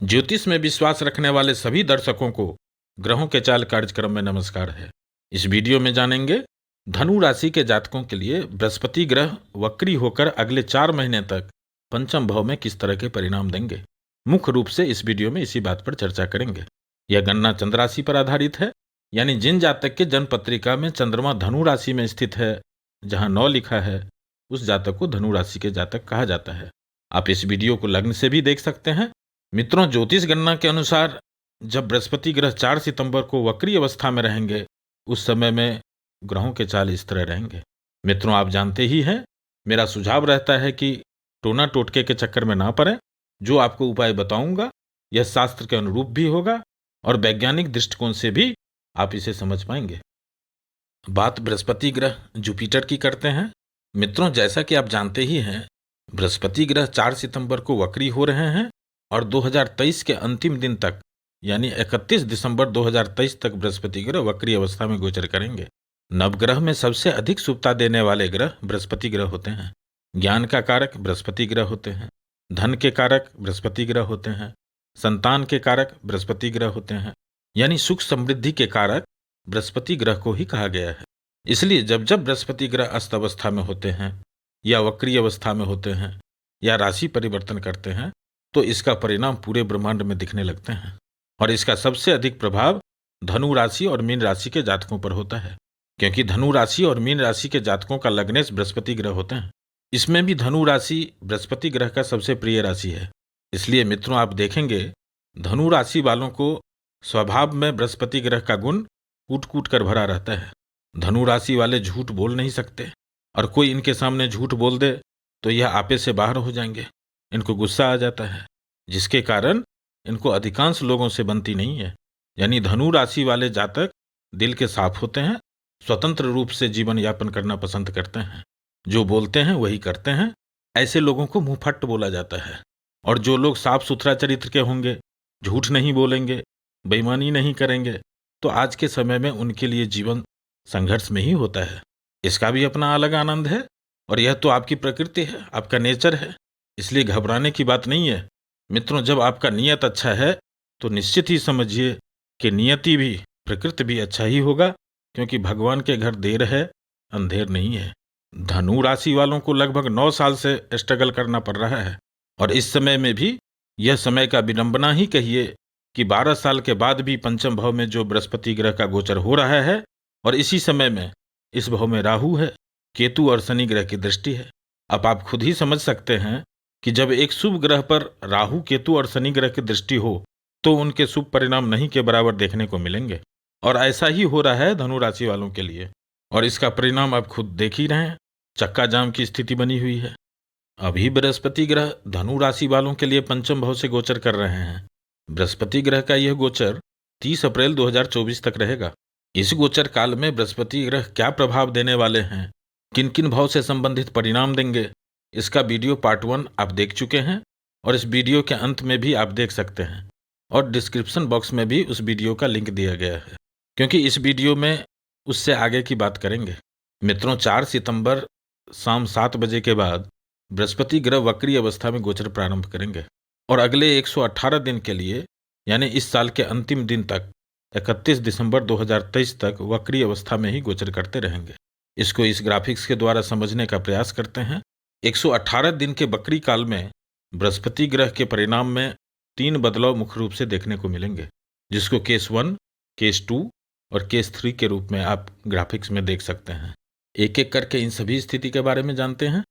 ज्योतिष में विश्वास रखने वाले सभी दर्शकों को ग्रहों के चाल कार्यक्रम में नमस्कार है। इस वीडियो में जानेंगे धनु राशि के जातकों के लिए बृहस्पति ग्रह वक्री होकर अगले 4 महीने तक पंचम भाव में किस तरह के परिणाम देंगे। मुख्य रूप से इस वीडियो में इसी बात पर चर्चा करेंगे। यह गणना चंद्र राशि पर आधारित है, यानी जिन जातक के जन्म पत्रिका में चंद्रमा धनु राशि में स्थित है, जहां 9 लिखा है, उस जातक को धनु राशि के जातक कहा जाता है। आप इस वीडियो को लग्न से भी देख सकते हैं। मित्रों, ज्योतिष गणना के अनुसार जब बृहस्पति ग्रह 4 सितंबर को वक्री अवस्था में रहेंगे, उस समय में ग्रहों के चाल इस तरह रहेंगे। मित्रों, आप जानते ही हैं, मेरा सुझाव रहता है कि टोना टोटके के चक्कर में ना पड़े। जो आपको उपाय बताऊंगा यह शास्त्र के अनुरूप भी होगा और वैज्ञानिक दृष्टिकोण से भी आप इसे समझ पाएंगे। बात बृहस्पति ग्रह जुपिटर की करते हैं। मित्रों, जैसा कि आप जानते ही हैं, बृहस्पति ग्रह 4 सितंबर को वक्री हो रहे हैं और 2023 के अंतिम दिन तक, यानी 31 दिसंबर 2023 तक बृहस्पति ग्रह वक्री अवस्था में गोचर करेंगे। नवग्रह में सबसे अधिक शुभता देने वाले ग्रह बृहस्पति ग्रह होते हैं। ज्ञान का कारक बृहस्पति ग्रह होते हैं, धन के कारक बृहस्पति ग्रह होते हैं, संतान के कारक बृहस्पति ग्रह होते हैं, यानी सुख समृद्धि के कारक बृहस्पति ग्रह को ही कहा गया है। इसलिए जब जब बृहस्पति ग्रह अस्त अवस्था में होते हैं या वक्री अवस्था में होते हैं या राशि परिवर्तन करते हैं, तो इसका परिणाम पूरे ब्रह्मांड में दिखने लगते हैं। और इसका सबसे अधिक प्रभाव धनु राशि और मीन राशि के जातकों पर होता है, क्योंकि धनु राशि और मीन राशि के जातकों का लग्नेश बृहस्पति ग्रह होते हैं। इसमें भी धनु राशि बृहस्पति ग्रह का सबसे प्रिय राशि है। इसलिए मित्रों, आप देखेंगे धनु राशि वालों को स्वभाव में बृहस्पति ग्रह का गुण कूट कूट कर भरा रहता है। धनु राशि वाले झूठ बोल नहीं सकते, और कोई इनके सामने झूठ बोल दे तो यह आपे से बाहर हो जाएंगे। इनको गुस्सा आ जाता है, जिसके कारण इनको अधिकांश लोगों से बनती नहीं है। यानी धनु राशि वाले जातक दिल के साफ होते हैं, स्वतंत्र रूप से जीवन यापन करना पसंद करते हैं, जो बोलते हैं वही करते हैं। ऐसे लोगों को मुंहफट बोला जाता है। और जो लोग साफ सुथरा चरित्र के होंगे, झूठ नहीं बोलेंगे, बेईमानी नहीं करेंगे, तो आज के समय में उनके लिए जीवन संघर्ष में ही होता है। इसका भी अपना अलग आनंद है, और यह तो आपकी प्रकृति है, आपका नेचर है। इसलिए घबराने की बात नहीं है। मित्रों, जब आपका नियत अच्छा है तो निश्चित ही समझिए कि नियति भी, प्रकृति भी अच्छा ही होगा, क्योंकि भगवान के घर देर है, अंधेर नहीं है। धनु राशि वालों को लगभग 9 साल से स्ट्रगल करना पड़ रहा है, और इस समय में भी यह समय का विडंबना ही कहिए कि 12 साल के बाद भी पंचम भाव में जो बृहस्पति ग्रह का गोचर हो रहा है, और इसी समय में इस भाव में राहु है, केतु और शनि ग्रह की दृष्टि है। अब आप खुद ही समझ सकते हैं कि जब एक शुभ ग्रह पर राहु, केतु और शनि ग्रह की दृष्टि हो तो उनके शुभ परिणाम नहीं के बराबर देखने को मिलेंगे। और ऐसा ही हो रहा है धनु राशि वालों के लिए, और इसका परिणाम आप खुद देख ही रहे हैं। चक्का जाम की स्थिति बनी हुई है। अभी बृहस्पति ग्रह धनु राशि वालों के लिए पंचम भाव से गोचर कर रहे हैं। बृहस्पति ग्रह का यह गोचर 30 अप्रैल 2024 तक रहेगा। इस गोचर काल में बृहस्पति ग्रह क्या प्रभाव देने वाले हैं, किन किन भाव से संबंधित परिणाम देंगे, इसका वीडियो पार्ट 1 आप देख चुके हैं, और इस वीडियो के अंत में भी आप देख सकते हैं, और डिस्क्रिप्शन बॉक्स में भी उस वीडियो का लिंक दिया गया है, क्योंकि इस वीडियो में उससे आगे की बात करेंगे। मित्रों, 4 सितंबर शाम 7 बजे के बाद बृहस्पति ग्रह वक्री अवस्था में गोचर प्रारंभ करेंगे, और अगले 118 दिन के लिए, यानी इस साल के अंतिम दिन तक 31 दिसंबर 2023 तक वक्री अवस्था में ही गोचर करते रहेंगे। इसको इस ग्राफिक्स के द्वारा समझने का प्रयास करते हैं। 118 दिन के वक्री काल में बृहस्पति ग्रह के परिणाम में 3 बदलाव मुख्य रूप से देखने को मिलेंगे, जिसको केस 1, केस 2 और केस 3 के रूप में आप ग्राफिक्स में देख सकते हैं। एक एक करके इन सभी स्थिति के बारे में जानते हैं।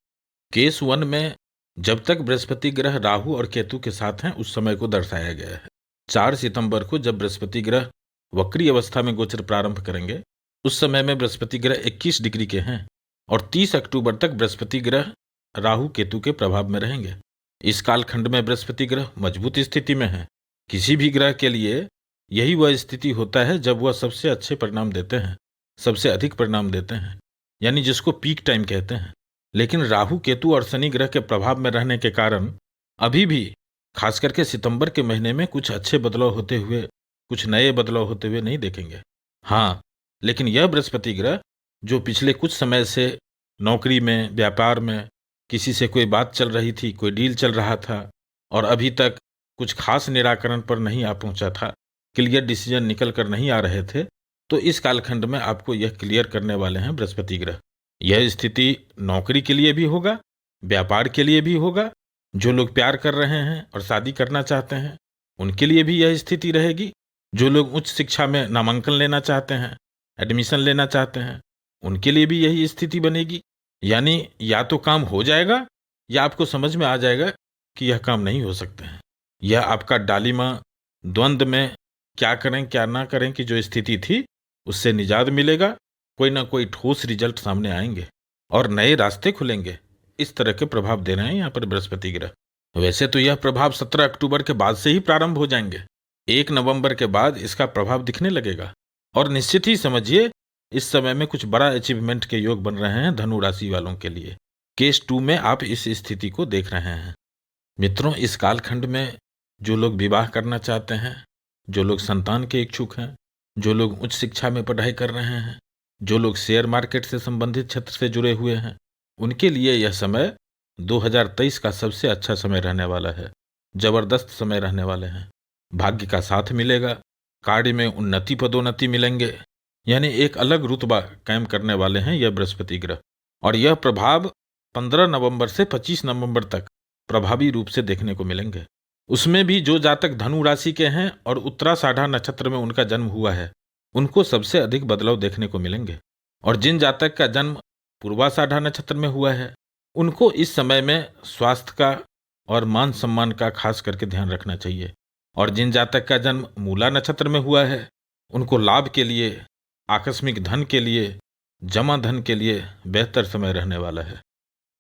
केस 1 में जब तक बृहस्पति ग्रह राहु और केतु के साथ हैं, उस समय को दर्शाया गया है। 4 सितंबर को जब बृहस्पति ग्रह वक्री अवस्था में गोचर प्रारंभ करेंगे, उस समय में बृहस्पति ग्रह 21 डिग्री के हैं, और 30 अक्टूबर तक बृहस्पति ग्रह राहु केतु के प्रभाव में रहेंगे। इस कालखंड में बृहस्पति ग्रह मजबूत स्थिति में है। किसी भी ग्रह के लिए यही वह स्थिति होता है जब वह सबसे अच्छे परिणाम देते हैं, सबसे अधिक परिणाम देते हैं, यानी जिसको पीक टाइम कहते हैं। लेकिन राहु, केतु और शनि ग्रह के प्रभाव में रहने के कारण अभी भी, खास करके सितंबर के महीने में, कुछ अच्छे बदलाव होते हुए, कुछ नए बदलाव होते हुए नहीं देखेंगे। हाँ, लेकिन यह बृहस्पति ग्रह जो पिछले कुछ समय से नौकरी में, व्यापार में किसी से कोई बात चल रही थी, कोई डील चल रहा था, और अभी तक कुछ खास निराकरण पर नहीं आ पहुंचा था, क्लियर डिसीजन निकल कर नहीं आ रहे थे, तो इस कालखंड में आपको यह क्लियर करने वाले हैं बृहस्पति ग्रह। यह स्थिति नौकरी के लिए भी होगा, व्यापार के लिए भी होगा, जो लोग प्यार कर रहे हैं और शादी करना चाहते हैं उनके लिए भी यह स्थिति रहेगी, जो लोग उच्च शिक्षा में नामांकन लेना चाहते हैं, एडमिशन लेना चाहते हैं, उनके लिए भी यही स्थिति बनेगी। यानी या तो काम हो जाएगा या आपको समझ में आ जाएगा कि यह काम नहीं हो सकते हैं। यह आपका डालिमा द्वंद्व में क्या करें क्या ना करें की जो स्थिति थी उससे निजात मिलेगा, कोई ना कोई ठोस रिजल्ट सामने आएंगे और नए रास्ते खुलेंगे। इस तरह के प्रभाव दे रहे हैं यहाँ पर बृहस्पति ग्रह। वैसे तो यह प्रभाव 17 अक्टूबर के बाद से ही प्रारंभ हो जाएंगे, 1 नवंबर के बाद इसका प्रभाव दिखने लगेगा और निश्चित ही समझिए इस समय में कुछ बड़ा अचीवमेंट के योग बन रहे हैं धनु राशि वालों के लिए। केस 2 में आप इस स्थिति को देख रहे हैं। मित्रों, इस कालखंड में जो लोग विवाह करना चाहते हैं, जो लोग संतान के इच्छुक हैं, जो लोग उच्च शिक्षा में पढ़ाई कर रहे हैं, जो लोग शेयर मार्केट से संबंधित क्षेत्र से जुड़े हुए हैं, उनके लिए यह समय 2023 का सबसे अच्छा समय रहने वाला है। जबरदस्त समय रहने वाले हैं। भाग्य का साथ मिलेगा, कार्य में उन्नति पदोन्नति मिलेंगे, यानी एक अलग रुतबा कायम करने वाले हैं यह बृहस्पति ग्रह। और यह प्रभाव 15 नवंबर से 25 नवंबर तक प्रभावी रूप से देखने को मिलेंगे। उसमें भी जो जातक धनु राशि के हैं और उत्तराषाढ़ा नक्षत्र में उनका जन्म हुआ है उनको सबसे अधिक बदलाव देखने को मिलेंगे, और जिन जातक का जन्म पूर्वाषाढ़ा नक्षत्र में हुआ है उनको इस समय में स्वास्थ्य का और मान सम्मान का खास करके ध्यान रखना चाहिए, और जिन जातक का जन्म मूला नक्षत्र में हुआ है उनको लाभ के लिए, आकस्मिक धन के लिए, जमा धन के लिए बेहतर समय रहने वाला है।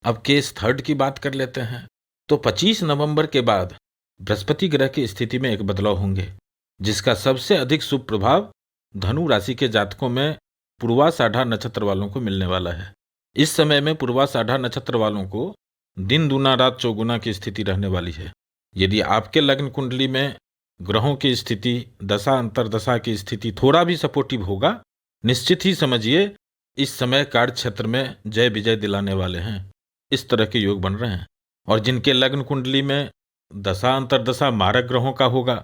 अब केस 3 की बात कर लेते हैं। तो 25 नवंबर के बाद बृहस्पति ग्रह की स्थिति में एक बदलाव होंगे, जिसका सबसे अधिक शुभ प्रभाव धनु राशि के जातकों में पूर्वाषाढ़ा नक्षत्र वालों को मिलने वाला है। इस समय में पूर्वाषाढ़ा नक्षत्र वालों को दिन दूना रात चौगुना की स्थिति रहने वाली है। यदि आपके लग्न कुंडली में ग्रहों की स्थिति, दशा अंतरदशा की स्थिति थोड़ा भी सपोर्टिव होगा, निश्चित ही समझिए इस समय कार्य क्षेत्र में जय विजय दिलाने वाले हैं। इस तरह के योग बन रहे हैं। और जिनके लग्न कुंडली में दशा अंतरदशा मारक ग्रहों का होगा,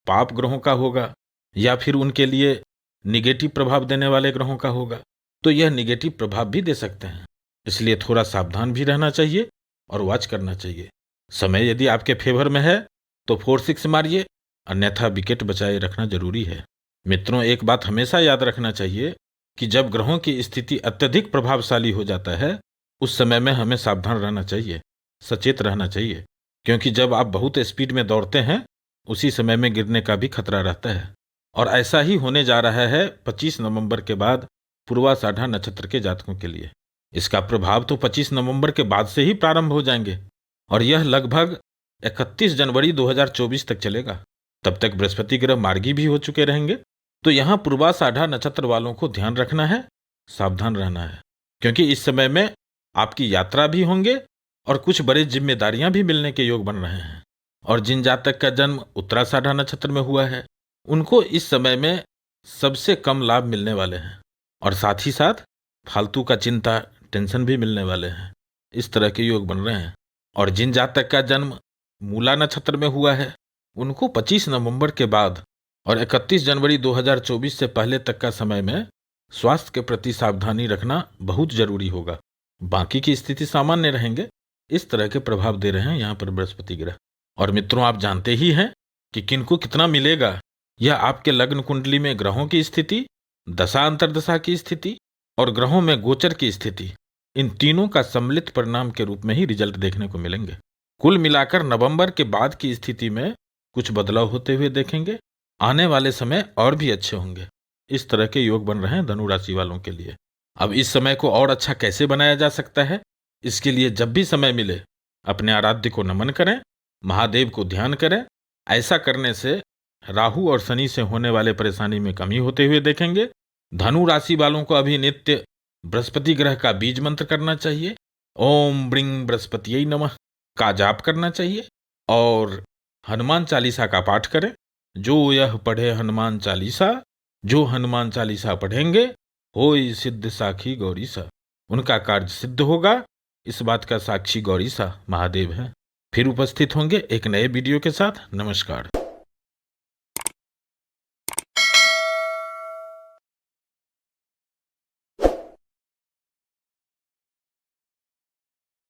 पाप ग्रहों का होगा, या फिर उनके लिए निगेटिव प्रभाव देने वाले ग्रहों का होगा, तो यह निगेटिव प्रभाव भी दे सकते हैं। इसलिए थोड़ा सावधान भी रहना चाहिए और वॉच करना चाहिए। समय यदि आपके फेवर में है तो 4-6 मारिए, अन्यथा विकेट बचाए रखना जरूरी है। मित्रों, एक बात हमेशा याद रखना चाहिए कि जब ग्रहों की स्थिति अत्यधिक प्रभावशाली हो जाता है उस समय में हमें सावधान रहना चाहिए, सचेत रहना चाहिए, क्योंकि जब आप बहुत स्पीड में दौड़ते हैं उसी समय में गिरने का भी खतरा रहता है। और ऐसा ही होने जा रहा है 25 नवंबर के बाद पूर्वाषाढ़ा नक्षत्र के जातकों के लिए। इसका प्रभाव तो 25 नवंबर के बाद से ही प्रारंभ हो जाएंगे और यह लगभग 31 जनवरी 2024 तक चलेगा। तब तक बृहस्पति ग्रह मार्गी भी हो चुके रहेंगे। तो यहाँ पूर्वाषाढ़ा नक्षत्र वालों को ध्यान रखना है, सावधान रहना है, क्योंकि इस समय में आपकी यात्रा भी होंगे और कुछ बड़ी जिम्मेदारियां भी मिलने के योग बन रहे हैं। और जिन जातक का जन्म उत्तराषाढ़ा नक्षत्र में हुआ है उनको इस समय में सबसे कम लाभ मिलने वाले हैं, और साथ ही साथ फालतू का चिंता, टेंशन भी मिलने वाले हैं। इस तरह के योग बन रहे हैं। और जिन जातक का जन्म मूला नक्षत्र में हुआ है उनको 25 नवंबर के बाद और 31 जनवरी 2024 से पहले तक का समय में स्वास्थ्य के प्रति सावधानी रखना बहुत जरूरी होगा। बाकी की स्थिति सामान्य रहेंगे। इस तरह के प्रभाव दे रहे हैं यहाँ पर बृहस्पति ग्रह। और मित्रों, आप जानते ही हैं कि किनको कितना मिलेगा। यह आपके लग्न कुंडली में ग्रहों की स्थिति, दशा अंतरदशा की स्थिति और ग्रहों में गोचर की स्थिति, इन तीनों का सम्मिलित परिणाम के रूप में ही रिजल्ट देखने को मिलेंगे। कुल मिलाकर नवंबर के बाद की स्थिति में कुछ बदलाव होते हुए देखेंगे। आने वाले समय और भी अच्छे होंगे। इस तरह के योग बन रहे हैं धनु राशि वालों के लिए। अब इस समय को और अच्छा कैसे बनाया जा सकता है, इसके लिए जब भी समय मिले अपने आराध्य को नमन करें, महादेव को ध्यान करें। ऐसा करने से राहु और शनि से होने वाले परेशानी में कमी होते हुए देखेंगे। धनु राशि वालों को अभी नित्य बृहस्पति ग्रह का बीज मंत्र करना चाहिए, ओम ब्रिंग बृहस्पतिये नमः का जाप करना चाहिए, और हनुमान चालीसा का पाठ करें। जो यह पढ़े हनुमान चालीसा, जो हनुमान चालीसा पढ़ेंगे होई सिद्ध साखी गौरीसा, उनका कार्य सिद्ध होगा। इस बात का साक्षी गौरीसा महादेव है। फिर उपस्थित होंगे एक नए वीडियो के साथ। नमस्कार।